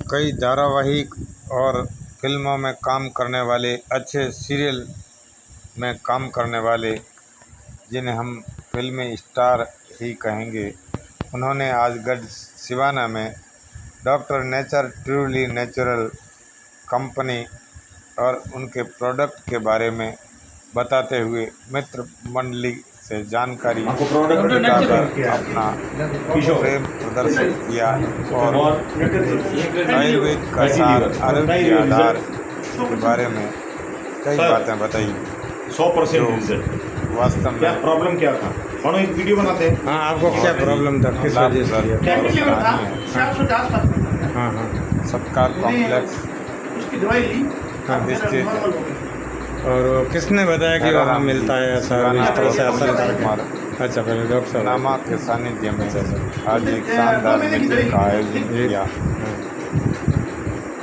कई धारावाहिक और फिल्मों में काम करने वाले, अच्छे सीरियल में काम करने वाले, जिन्हें हम फिल्मी स्टार ही कहेंगे, उन्होंने आज गढ़ सिवाना में doctor nature truly natural company और उनके प्रोडक्ट के बारे में बताते हुए मित्र मंडली से जानकारी जुटाकर अपना प्रेम प्रदर्शित किया और आयुर्वेद का सार आरोग्य आधार के बारे में कई बातें बताई। 100% रिजल्ट। वास्तव में क्या प्रॉब्लम क्या था? मानो एक वीडियो बनाते हैं। हाँ, आपको क्या प्रॉब्लम था, किस वजह से? हाँ सत्कार कॉम्प्लेक्स उसकी दवाई ली स्थित है। और किसने बताया कि वहाँ मिलता है ऐसा इस तरह से असर करके? अच्छा, पहले डॉक्टर साहब नामा के सानिध्य में आज एक शानदार मीटिंग का आयोजन किया।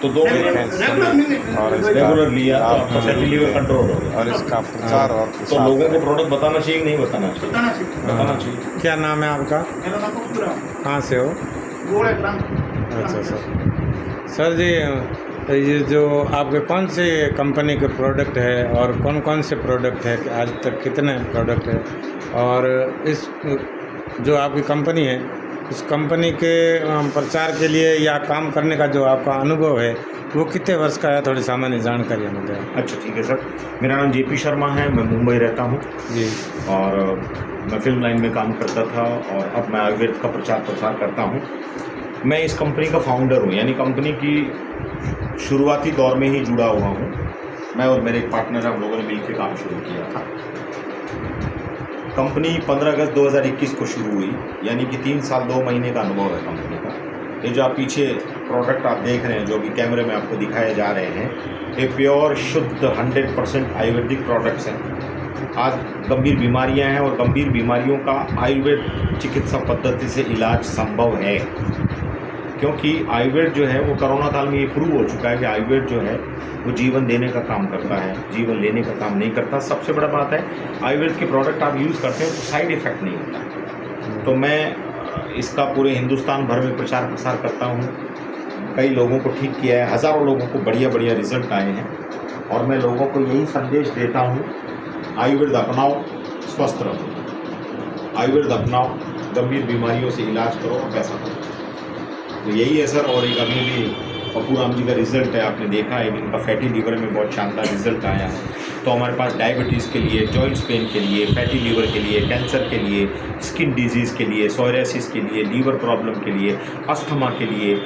तो 2 महीने और रेगुलर लिया तो आपका फैटी लीवर कंट्रोल हो गया। और इसका प्रचार और तो लोगों को प्रोडक्ट बताना चाहिए कि नहीं बताना चाहिए? बताना चाहिए। क्या नाम है आपका? मेरा नाम कपूरा, कहाँ से हो? गोड़ा ग्राम। अच्छा सर जी, ये जो आपके कौन से कंपनी के प्रोडक्ट है और कौन कौन से प्रोडक्ट है, आज तक कितने प्रोडक्ट है, और इस जो आपकी कंपनी है उस कंपनी के प्रचार के लिए या काम करने का जो आपका अनुभव है वो कितने वर्ष का है? थोड़ी सामान्य जानकारी हमें दें। अच्छा ठीक है सर, मेरा नाम JP शर्मा है, मैं मुंबई रहता हूँ जी, और मैं फिल्म लाइन में काम करता था और अब मैं आयुर्वेद का प्रचार प्रसार करता हूँ। मैं इस कंपनी का फाउंडर हूँ, यानी कंपनी की शुरुआती दौर में ही जुड़ा हुआ हूँ। मैं और मेरे एक पार्टनर हम लोगों ने मिलकर काम शुरू किया था। कंपनी 15 अगस्त 2021 को शुरू हुई, यानी कि 3 साल 2 महीने का अनुभव है कंपनी का। ये जो आप पीछे प्रोडक्ट आप देख रहे हैं, जो भी कैमरे में आपको दिखाए जा रहे हैं, ये प्योर शुद्ध 100% आयुर्वेदिक प्रोडक्ट्स हैं। आज गंभीर बीमारियां हैं और गंभीर बीमारियों का आयुर्वेद चिकित्सा पद्धति से इलाज संभव है, क्योंकि आयुर्वेद जो है वो कोरोना काल में ये प्रूव हो चुका है कि आयुर्वेद जो है वो जीवन देने का काम करता है, जीवन लेने का काम नहीं करता। सबसे बड़ा बात है, आयुर्वेद के प्रोडक्ट आप यूज़ करते हैं तो साइड इफ़ेक्ट नहीं होता। तो मैं इसका पूरे हिंदुस्तान भर में प्रचार प्रसार करता हूँ। कई लोगों को ठीक किया है, हज़ारों लोगों को बढ़िया बढ़िया रिजल्ट आए हैं, और मैं लोगों को यही संदेश देता हूँ, आयुर्वेद अपनाओ, स्वस्थ रहो। आयुर्वेद अपनाओ, गंभीर बीमारियों से इलाज करो और पैसा करो। तो यही है सर। और एक अभी भी पप्पू राम जी का रिज़ल्ट है, आपने देखा है, इनका फैटी लीवर में बहुत शानदार रिज़ल्ट आया है। तो हमारे पास डायबिटीज़ के लिए, जॉइंट्स पेन के लिए, फैटी लीवर के लिए, कैंसर के लिए, स्किन डिजीज़ के लिए, सोरियासिस के लिए, लीवर प्रॉब्लम के लिए, अस्थमा के लिए,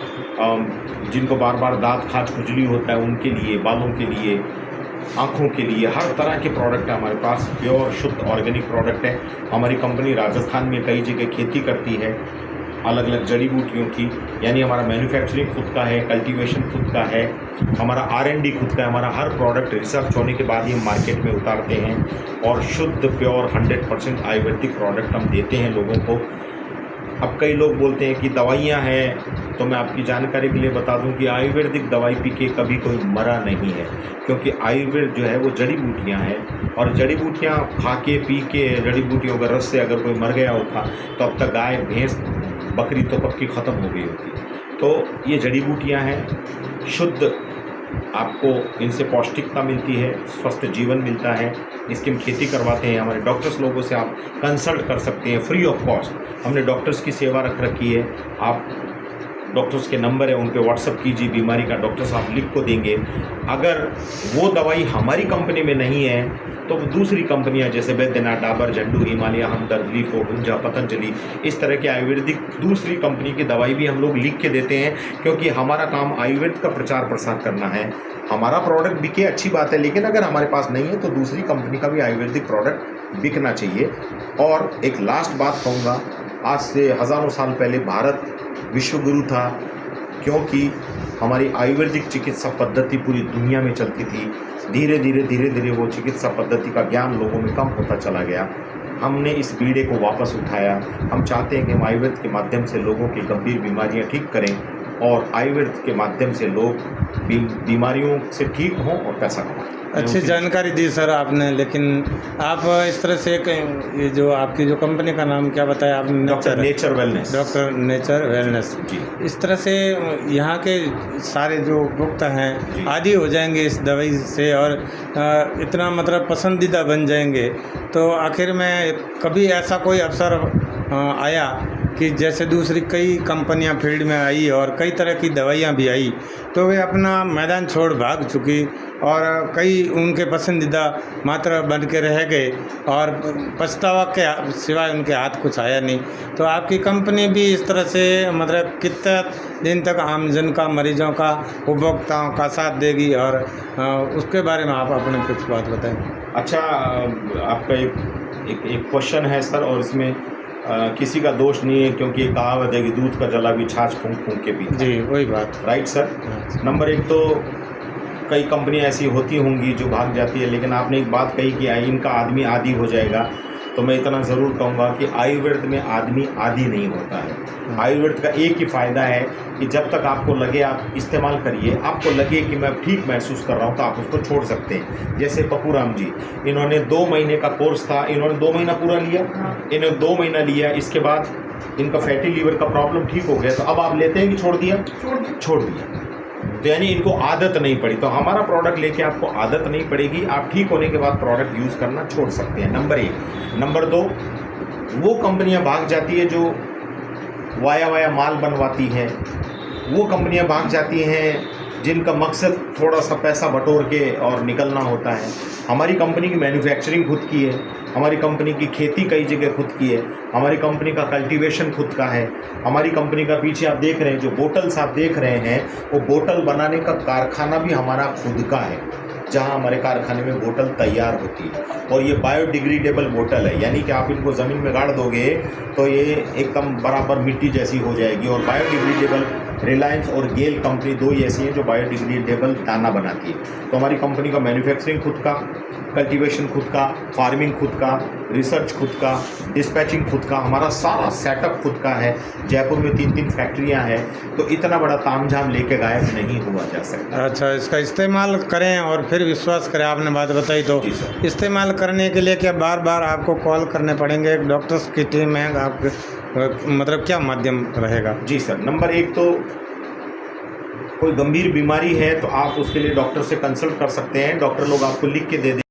जिनको बार बार दांत खाज खुजली होता है उनके लिए, बालों के लिए, आँखों के लिए, हर तरह के प्रोडक्ट है हमारे पास। प्योर शुद्ध ऑर्गेनिक प्रोडक्ट है। हमारी कंपनी राजस्थान में कई जगह खेती करती है अलग अलग जड़ी बूटियों की, यानी हमारा मैन्युफैक्चरिंग खुद का है, कल्टीवेशन खुद का है, हमारा R&D खुद का है। हमारा हर प्रोडक्ट रिसर्च होने के बाद ही हम मार्केट में उतारते हैं, और शुद्ध प्योर 100% आयुर्वेदिक प्रोडक्ट हम देते हैं लोगों को। अब कई लोग बोलते हैं कि दवाइयाँ हैं, तो मैं आपकी जानकारी के लिए बता दूं कि आयुर्वेदिक दवाई पी के कभी कोई मरा नहीं है, क्योंकि आयुर्वेद जो है वो जड़ी बूटियाँ हैं, और जड़ी बूटियाँ खा के पी के, जड़ी बूटियों का रस से अगर कोई मर गया होता तो अब तक गाय भैंस बकरी तो कब की ख़त्म हो गई होती। तो ये जड़ी बूटियाँ हैं शुद्ध, आपको इनसे पौष्टिकता मिलती है, स्वस्थ जीवन मिलता है। इसकी हम खेती करवाते हैं, हमारे डॉक्टर्स लोगों से आप कंसल्ट कर सकते हैं फ्री ऑफ कॉस्ट। हमने डॉक्टर्स की सेवा रख रखी है। आप डॉक्टर्स के नंबर है, उन पे व्हाट्सअप कीजिए, बीमारी का डॉक्टर साहब लिख को देंगे। अगर वो दवाई हमारी कंपनी में नहीं है तो दूसरी कंपनियां जैसे बैद्यनाथ, डाबर, झंडू, हिमालय, हमदर्द, लीफो, गुंजा, पतंजलि, इस तरह के आयुर्वेदिक दूसरी कंपनी की दवाई भी हम लोग लिख के देते हैं, क्योंकि हमारा काम आयुर्वेद का प्रचार प्रसार करना है। हमारा प्रोडक्ट बिके अच्छी बात है, लेकिन अगर हमारे पास नहीं है तो दूसरी कंपनी का भी आयुर्वेदिक प्रोडक्ट बिकना चाहिए। और एक लास्ट बात कहूँगा, आज से हज़ारों साल पहले भारत विश्वगुरु था, क्योंकि हमारी आयुर्वेदिक चिकित्सा पद्धति पूरी दुनिया में चलती थी। धीरे धीरे वो चिकित्सा पद्धति का ज्ञान लोगों में कम होता चला गया। हमने इस बीड़े को वापस उठाया। हम चाहते हैं कि हम आयुर्वेद के माध्यम से लोगों की गंभीर बीमारियां ठीक करें, और आयुर्वेद के माध्यम से लोग बीमारियों से ठीक हों और पैसा कमाएं। अच्छी जानकारी दी सर आपने, लेकिन आप इस तरह से ये जो आपकी जो कंपनी का नाम क्या बताया आपने? Doctor nature wellness. Doctor nature wellness ji. इस तरह से यहाँ के सारे जो उपभोक्ता हैं आदी हो जाएंगे इस दवाई से और इतना मतलब पसंदीदा बन जाएंगे। तो आखिर में कभी ऐसा कोई अवसर आया कि जैसे दूसरी कई कंपनियां फील्ड में आई और कई तरह की दवाइयां भी आई, तो वे अपना मैदान छोड़ भाग चुकी और कई उनके पसंदीदा मात्रा बन के रह गए और पछतावा के सिवाय उनके हाथ कुछ आया नहीं। तो आपकी कंपनी भी इस तरह से मतलब कितना दिन तक आमजन का, मरीजों का, उपभोक्ताओं का साथ देगी, और उसके बारे में आप अपने कुछ बात बताएं। अच्छा, आपका एक क्वेश्चन है सर, और इसमें किसी का दोष नहीं है, क्योंकि ये कहावत है कि दूध का जला भी छाछ फूंक फूंक के पीता। जी, वही बात। Right sir. नंबर एक तो कई कंपनियां ऐसी होती होंगी जो भाग जाती है, लेकिन आपने एक बात कही कि इनका आदमी आदी हो जाएगा, तो मैं इतना ज़रूर कहूँगा कि आयुर्वेद में आदमी आदी नहीं होता है। आयुर्वेद का एक ही फ़ायदा है कि जब तक आपको लगे आप इस्तेमाल करिए, आपको लगे कि मैं ठीक महसूस कर रहा हूँ तो आप उसको छोड़ सकते हैं। जैसे पप्पूराम जी, इन्होंने 2 महीने का कोर्स था, इन्होंने 2 महीना पूरा लिया, इन्होंने 2 महीना लिया, इसके बाद इनका फैटी लीवर का प्रॉब्लम ठीक हो गया। तो अब आप लेते हैं कि छोड़ दिया? छोड़ दिया। तो यानी इनको आदत नहीं पड़ी। तो हमारा प्रोडक्ट लेके आपको आदत नहीं पड़ेगी, आप ठीक होने के बाद प्रोडक्ट यूज़ करना छोड़ सकते हैं। नंबर 1। नंबर 2, वो कंपनियां भाग जाती है जो वाया माल बनवाती हैं, वो कंपनियां भाग जाती हैं जिनका मकसद थोड़ा सा पैसा बटोर के और निकलना होता है। हमारी कंपनी की मैन्युफैक्चरिंग खुद की है, हमारी कंपनी की खेती कई जगह खुद की है, हमारी कंपनी का कल्टीवेशन खुद का है, हमारी कंपनी का पीछे आप देख रहे हैं जो बोटल्स आप देख रहे हैं, वो बोतल बनाने का कारखाना भी हमारा खुद का है, जहां हमारे कारखाने में बोतल तैयार होती है। और ये बायोडिग्रेडेबल बोतल है, यानी कि आप इनको ज़मीन में गाड़ दोगे तो ये एकदम बराबर मिट्टी जैसी हो जाएगी। और बायोडिग्रेडेबल रिलायंस और गेल कंपनी 2 ही ऐसी हैं जो बायोडिग्रेडेबल दाना बनाती है। तो हमारी कंपनी का मैन्युफैक्चरिंग खुद का, कल्टीवेशन खुद का, फार्मिंग खुद का, रिसर्च खुद का, डिस्पैचिंग खुद का, हमारा सारा सेटअप खुद का है। जयपुर में 3 फैक्ट्रियां हैं, तो इतना बड़ा तामझाम लेके गायब नहीं हुआ जा सकता। अच्छा, इसका इस्तेमाल करें और फिर विश्वास करें, आपने बात बताई। तो इस्तेमाल करने के लिए क्या बार बार आपको कॉल करने पड़ेंगे? एक डॉक्टर्स की टीम है आपके, मतलब क्या माध्यम रहेगा? जी सर, नंबर 1 तो कोई गंभीर बीमारी है तो आप उसके लिए डॉक्टर से कंसल्ट कर सकते हैं। डॉक्टर लोग आपको लिख के दे